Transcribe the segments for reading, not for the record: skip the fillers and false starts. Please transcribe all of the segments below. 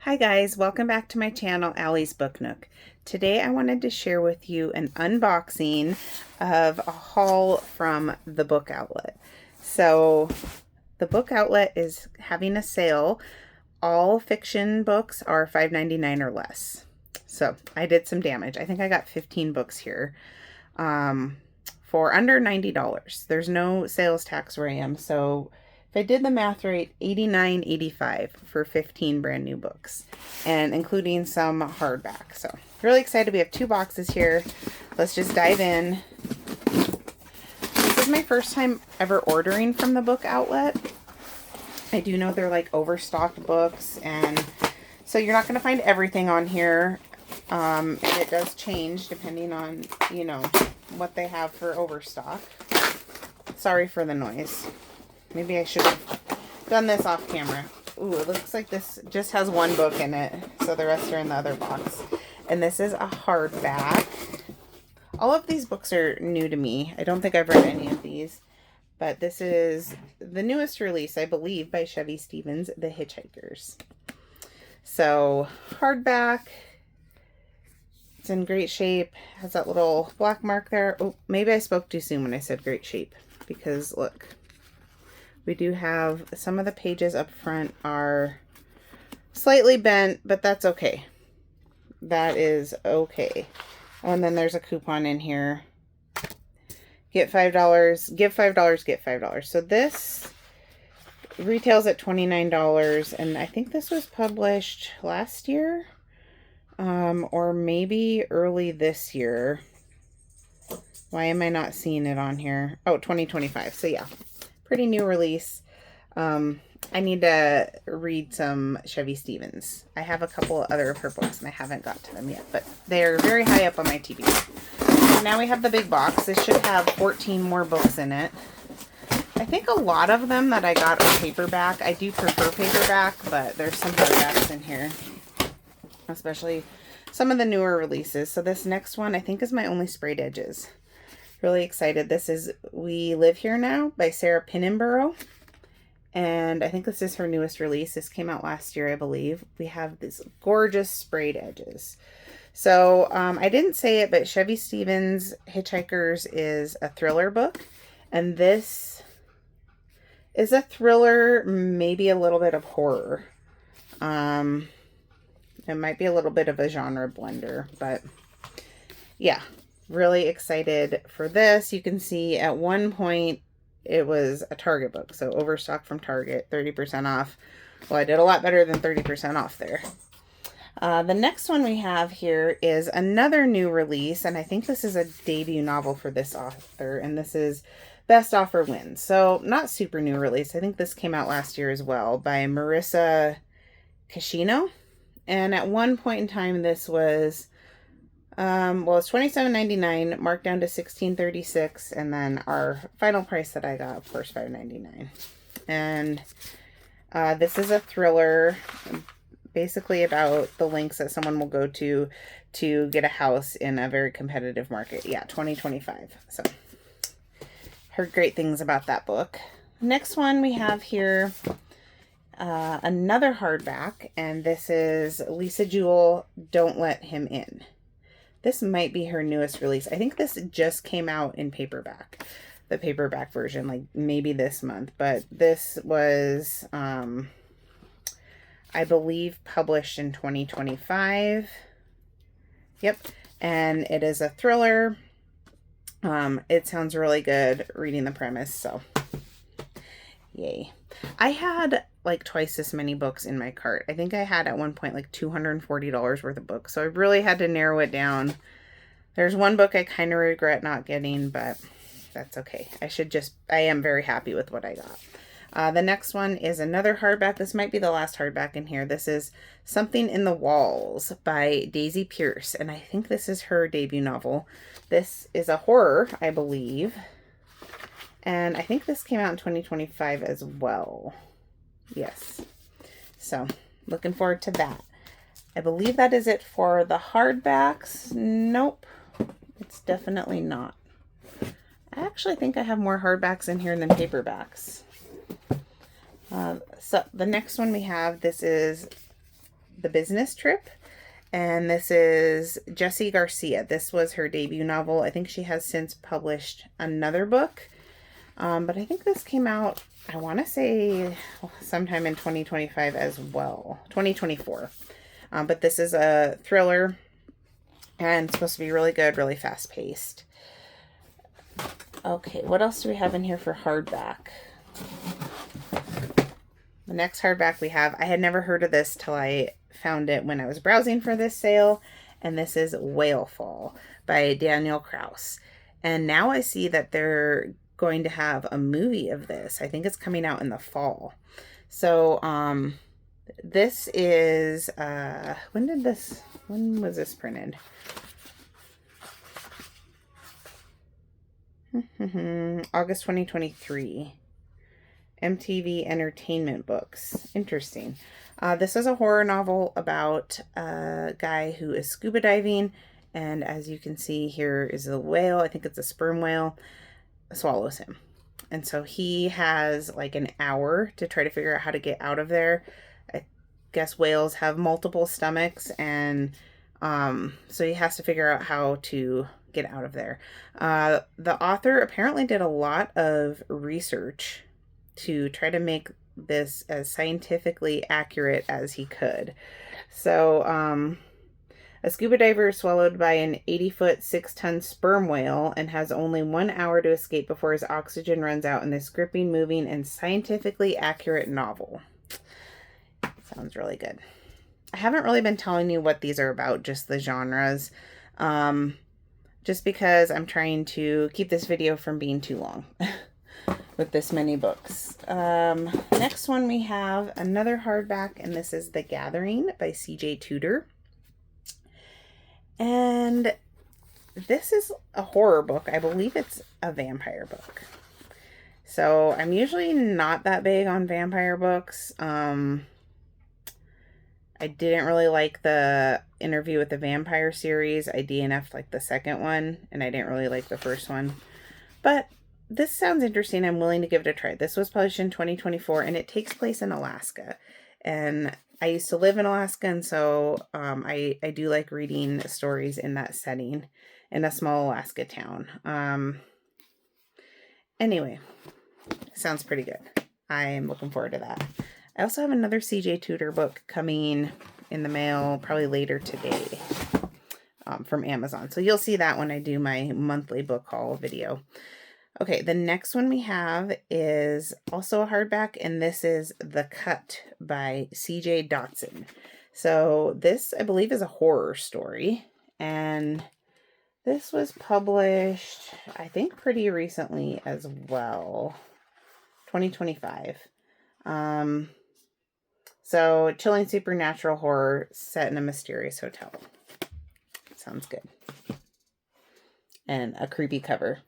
Hi guys, welcome back to my channel, Allie's Book Nook. Today I wanted to share with you an unboxing of a haul from the Book Outlet. So the Book Outlet is having a sale. All fiction books are $5.99 or less. So I did some damage. I think I got 15 books here for under $90. There's no sales tax where I am, so if I did the math right, $89.85 for 15 brand new books, and including some hardback. So really excited. We have 2 boxes here. Let's just dive in. This is my first time ever ordering from the Book Outlet. I do know they're like overstocked books, and so you're not going to find everything on here. And it does change depending on, what they have for overstock. Sorry for the noise. Maybe I should have done this off camera. Ooh, it looks like this just has 1 book in it, so the rest are in the other box. And this is a hardback. All of these books are new to me. I don't think I've read any of these, but this is the newest release, I believe, by Chevy Stevens, The Hitchhikers. So, hardback. It's in great shape. Has that little black mark there. Oh, maybe I spoke too soon when I said great shape, because look. We do have some of the pages up front are slightly bent, but that's okay. That is okay. And then there's a coupon in here. Get $5, give $5, get $5. So this retails at $29, and I think this was published last year, or maybe early this year. Why am I not seeing it on here? Oh, 2025. So yeah. Pretty new release. I need to read some Chevy Stevens. I have a couple other of her books and I haven't got to them yet, but they're very high up on my TV. So now we have the big box. This should have 14 more books in it. I think a lot of them that I got are paperback. I do prefer paperback, but there's some hardbacks in here, especially some of the newer releases. So this next one I think is my only sprayed edges. Really excited. This is We Live Here Now by Sarah Pinninborough. And I think this is her newest release. This came out last year, I believe. We have these gorgeous sprayed edges. So I didn't say it, but Chevy Stevens' Hitchhikers is a thriller book. And this is a thriller, maybe a little bit of horror. It might be a little bit of a genre blender, but yeah. Really excited for this. You can see at one point it was a Target book, so overstock from Target, 30% off. Well, I did a lot better than 30% off there. The next one we have here is another new release, and I think this is a debut novel for this author, and this is Best Offer Wins. So not super new release. I think this came out last year as well, by Marissa Cascino. And at one point in time, this was it's $27.99, marked down to $16.36, and then our final price that I got, of course, $5.99. And this is a thriller, basically about the lengths that someone will go to get a house in a very competitive market. Yeah, 2025. So, heard great things about that book. Next one we have here, another hardback, and this is Lisa Jewell, Don't Let Him In. This might be her newest release. I think this just came out in paperback, the paperback version, like maybe this month. But this was, I believe, published in 2025. Yep. And it is a thriller. It sounds really good reading the premise. So, yay. I had like twice this many books in my cart. I think I had at one point like $240 worth of books. So I really had to narrow it down. There's one book I kind of regret not getting, but that's okay. I am very happy with what I got. The next one is another hardback. This might be the last hardback in here. This is Something in the Walls by Daisy Pierce. And I think this is her debut novel. This is a horror, I believe. And I think this came out in 2025 as well. Yes. So, looking forward to that. I believe that is it for the hardbacks. Nope. It's definitely not. I actually think I have more hardbacks in here than paperbacks. So, the next one we have, this is The Business Trip. And this is Jessie Garcia. This was her debut novel. I think she has since published another book. But I think this came out, I want to say, sometime in 2025 as well. 2024. But this is a thriller. And it's supposed to be really good, really fast-paced. Okay, what else do we have in here for hardback? The next hardback we have, I had never heard of this till I found it when I was browsing for this sale, and this is Whale Fall by Daniel Kraus. And now I see that they're going to have a movie of this. I think it's coming out in the fall. So, this is, when was this printed? August 2023. MTV Entertainment Books. Interesting. This is a horror novel about a guy who is scuba diving, and as you can see, here is a whale. I think it's a sperm whale. Swallows him. And so he has like an hour to try to figure out how to get out of there. I guess whales have multiple stomachs, and so he has to figure out how to get out of there. The author apparently did a lot of research to try to make this as scientifically accurate as he could. So, a scuba diver is swallowed by an 80-foot, 6-ton sperm whale and has only 1 hour to escape before his oxygen runs out in this gripping, moving, and scientifically accurate novel. Sounds really good. I haven't really been telling you what these are about, just the genres, just because I'm trying to keep this video from being too long. With this many books. Next one we have another hardback, and this is The Gathering by C.J. Tudor. And this is a horror book. I believe it's a vampire book. So I'm usually not that big on vampire books. I didn't really like the Interview with the Vampire series. I DNF'd like the second one, and I didn't really like the first one. But this sounds interesting. I'm willing to give it a try. This was published in 2024, and it takes place in Alaska. And I used to live in Alaska, and so I do like reading stories in that setting, in a small Alaska town. Anyway, sounds pretty good. I am looking forward to that. I also have another CJ Tudor book coming in the mail probably later today from Amazon. So you'll see that when I do my monthly book haul video. Okay, the next one we have is also a hardback, and this is The Cut by C.J. Dotson. So this, I believe, is a horror story, and this was published, I think, pretty recently as well, 2025. So chilling supernatural horror set in a mysterious hotel. Sounds good. And a creepy cover.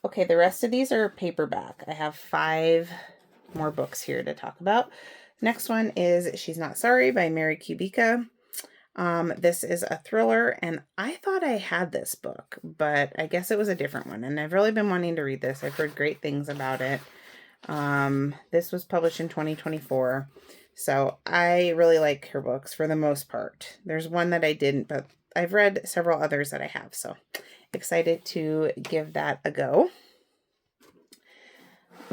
Okay, the rest of these are paperback. I have 5 more books here to talk about. Next one is She's Not Sorry by Mary Kubica. This is a thriller, and I thought I had this book, but I guess it was a different one, and I've really been wanting to read this. I've heard great things about it. This was published in 2024, so I really like her books for the most part. There's one that I didn't, but I've read several others that I have, so excited to give that a go.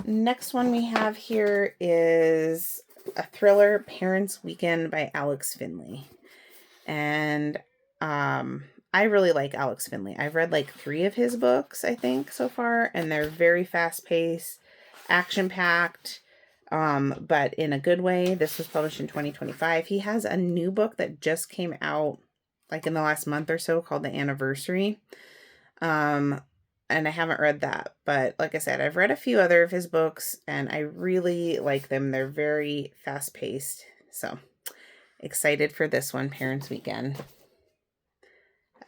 Next one we have here is a thriller, Parents Weekend by Alex Finley. And I really like Alex Finley. I've read like 3 of his books, I think, so far, and they're very fast-paced, action-packed, but in a good way. This was published in 2025. He has a new book that just came out like in the last month or so called The Anniversary. And I haven't read that, but like I said, I've read a few other of his books, and I really like them. They're very fast-paced, so excited for this one, Parents Weekend.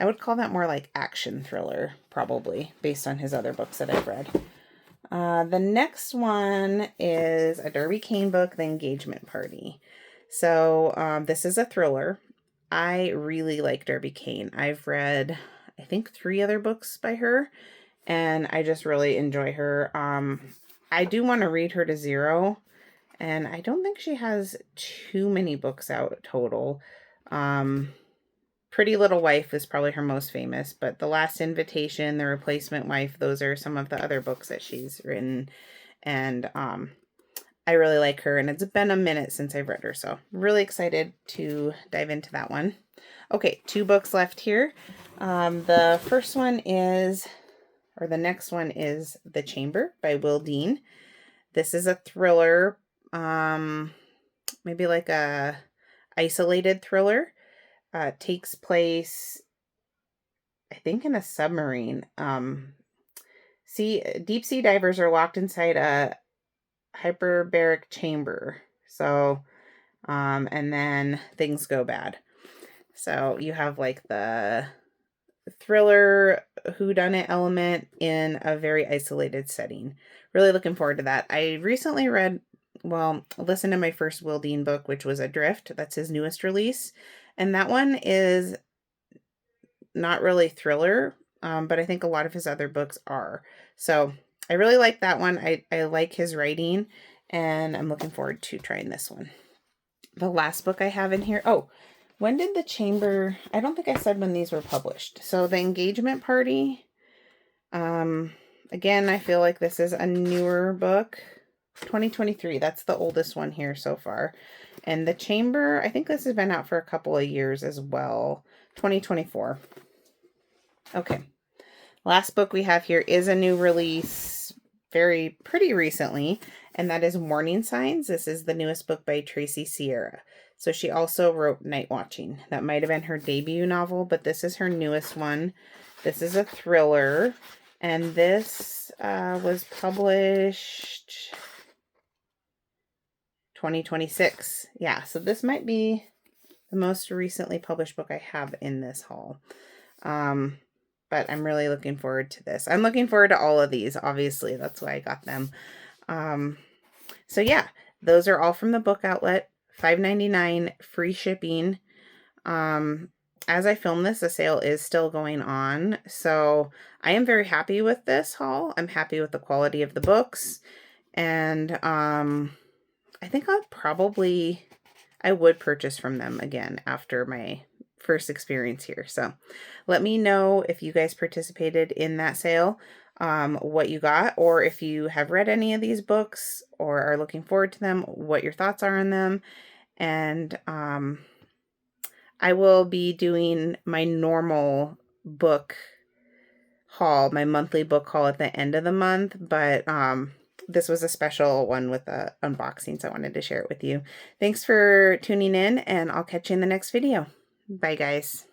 I would call that more like action thriller, probably, based on his other books that I've read. The next one is a Darby Kane book, The Engagement Party. So this is a thriller. I really like Darby Kane. I've read, I think, 3 other books by her, and I just really enjoy her. I do want to read her to Zero, And I don't think she has too many books out total. Pretty Little Wife is probably her most famous, but The Last Invitation, The Replacement Wife, those are some of the other books that she's written. And I really like her, and it's been a minute since I've read her, so I'm really excited to dive into that one. Okay, 2 books left here. The first one is, or the next one is The Chamber by Will Dean. This is a thriller, maybe like a isolated thriller. Takes place, I think, in a submarine. Deep sea divers are locked inside a hyperbaric chamber. So, and then things go bad. So you have like the thriller whodunit element in a very isolated setting. Really looking forward to that. I recently listened to my first Will Dean book, which was Adrift. That's his newest release. And that one is not really thriller, but I think a lot of his other books are. So I really like that one. I like his writing, and I'm looking forward to trying this one. The last book I have in here. Oh, when did The Chamber... I don't think I said when these were published. So The Engagement Party. Again, I feel like this is a newer book. 2023. That's the oldest one here so far. And The Chamber, I think this has been out for a couple of years as well. 2024. Okay. Last book we have here is a new release pretty recently, and that is Warning Signs. This is the newest book by Tracy Sierra. So she also wrote Night Watching. That might have been her debut novel, but this is her newest one. This is a thriller, and this was published 2026. Yeah, so this might be the most recently published book I have in this haul. But I'm really looking forward to this. I'm looking forward to all of these, obviously. That's why I got them. So yeah, those are all from the Book Outlet. $5.99, free shipping. As I film this, the sale is still going on. So I am very happy with this haul. I'm happy with the quality of the books. And I think I would purchase from them again after my first experience here. So let me know if you guys participated in that sale, what you got, or if you have read any of these books or are looking forward to them, what your thoughts are on them. And I will be doing my normal book haul, my monthly book haul at the end of the month, but this was a special one with the unboxings. I wanted to share it with you. Thanks for tuning in, and I'll catch you in the next video. Bye, guys.